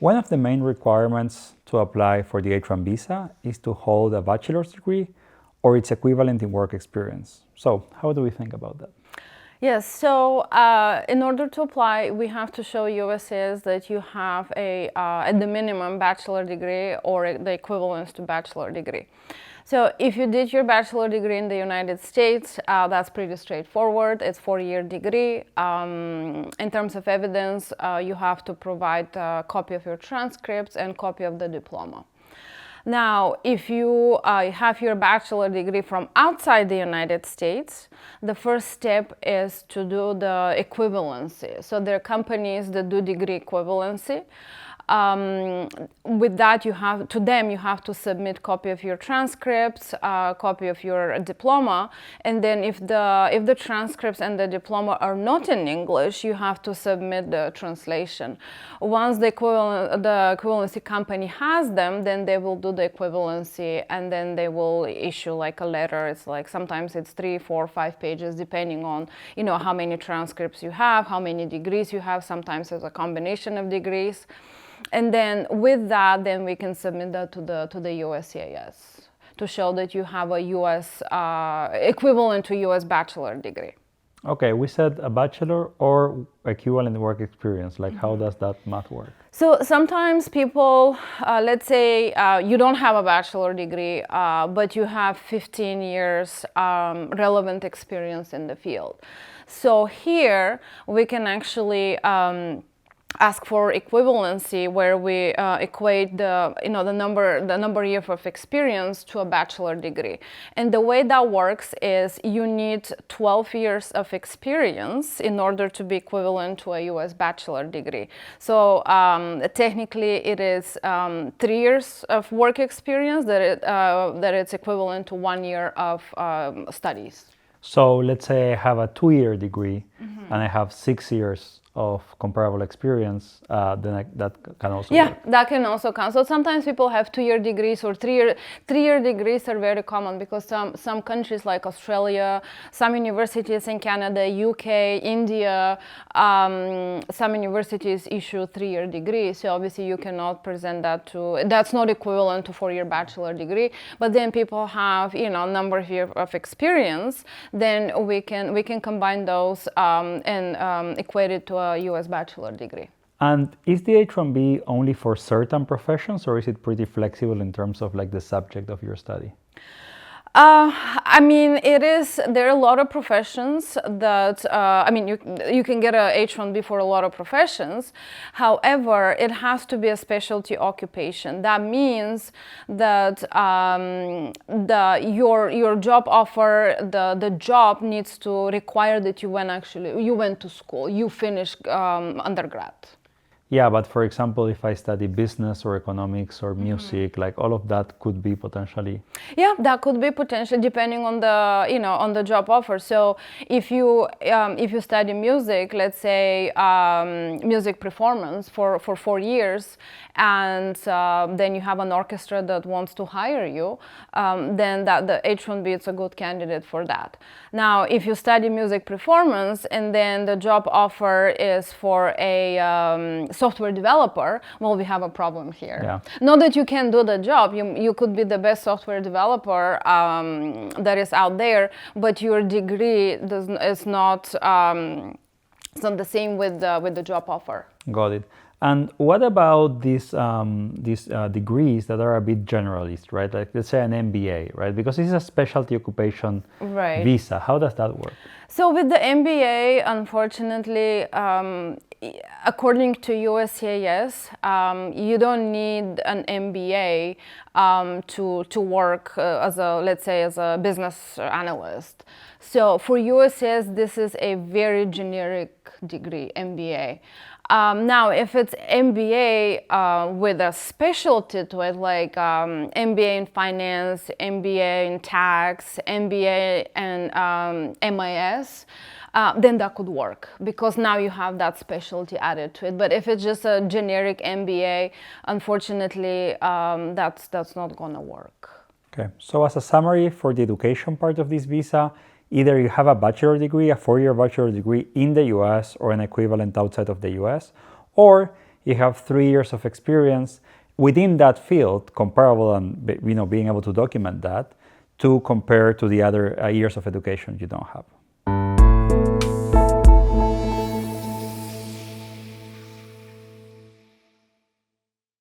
One of the main requirements to apply for the H-1B visa is to hold a bachelor's degree or its equivalent in work experience. So how do we think about that? Yes, so in order to apply, we have to show USCIS that you have at the minimum, bachelor degree or the equivalence to bachelor degree. So if you did your bachelor degree in the United States, that's pretty straightforward. It's a 4-year degree. In terms of evidence, you have to provide a copy of your transcripts and copy of the diploma. Now, if you have your bachelor degree from outside the United States, the first step is to do the equivalency. So there are companies that do degree equivalency. With that, you have to submit copy of your transcripts, copy of your diploma, and then if the transcripts and the diploma are not in English, you have to submit the translation. Once the equivalency company has them, then they will do the equivalency, and then they will issue like a letter. It's like sometimes it's 3, 4, 5 pages, depending on how many transcripts you have, how many degrees you have. Sometimes it's a combination of degrees. And then with that, then we can submit that to the USCIS to show that you have a U.S. Equivalent to U.S. bachelor degree. Okay, we said a bachelor or equivalent work experience. Like, how does that math work? So sometimes people, let's say you don't have a bachelor degree, but you have 15 years relevant experience in the field. So here we can actually ask for equivalency, where we equate the number year of experience to a bachelor degree. And the way that works is you need 12 years of experience in order to be equivalent to a U.S. bachelor degree. So technically it is 3 years of work experience that it's equivalent to 1 year of studies. So let's say I have a 2-year degree and I have 6 years of comparable experience, then that can also work. That can also count. So sometimes people have 2-year degrees or 3-year degrees are very common, because some countries like Australia, some universities in Canada, UK, India, some universities issue 3-year degrees. So obviously you cannot present that that's not equivalent to 4-year bachelor degree. But then people have number of years of experience. Then we can combine those and equate it to a U.S. bachelor degree. And is the H-1B only for certain professions, or is it pretty flexible in terms of like the subject of your study? I mean, there are a lot of professions that, you can get a H-1B for a lot of professions. However, it has to be a specialty occupation. That means that your job offer, the job needs to require that you went to school, you finished undergrad. Yeah, but for example, if I study business or economics or music, like all of that could be potentially. Yeah, that could be potentially, depending on the job offer. So if you study music, let's say music performance for 4 years, and then you have an orchestra that wants to hire you, then the H-1B is a good candidate for that. Now, if you study music performance and then the job offer is for a software developer, well, we have a problem here. Yeah. Not that you can do the job, you could be the best software developer that is out there, but your degree is not the same with the job offer. Got it. And what about these degrees that are a bit generalist, right? Like let's say an MBA, right? Because this is a specialty occupation visa. How does that work? So with the MBA, unfortunately, according to USCIS, you don't need an MBA to work as a business analyst. So for USCIS, this is a very generic degree, MBA. Now, if it's MBA with a specialty to it, like MBA in finance, MBA in tax, MBA and MIS, then that could work, because now you have that specialty added to it. But if it's just a generic MBA, unfortunately, that's not gonna work. Okay, so as a summary for the education part of this visa, either you have a bachelor degree, a 4-year bachelor degree in the US or an equivalent outside of the US, or you have 3 years of experience within that field, comparable and being able to document that to compare to the other years of education you don't have.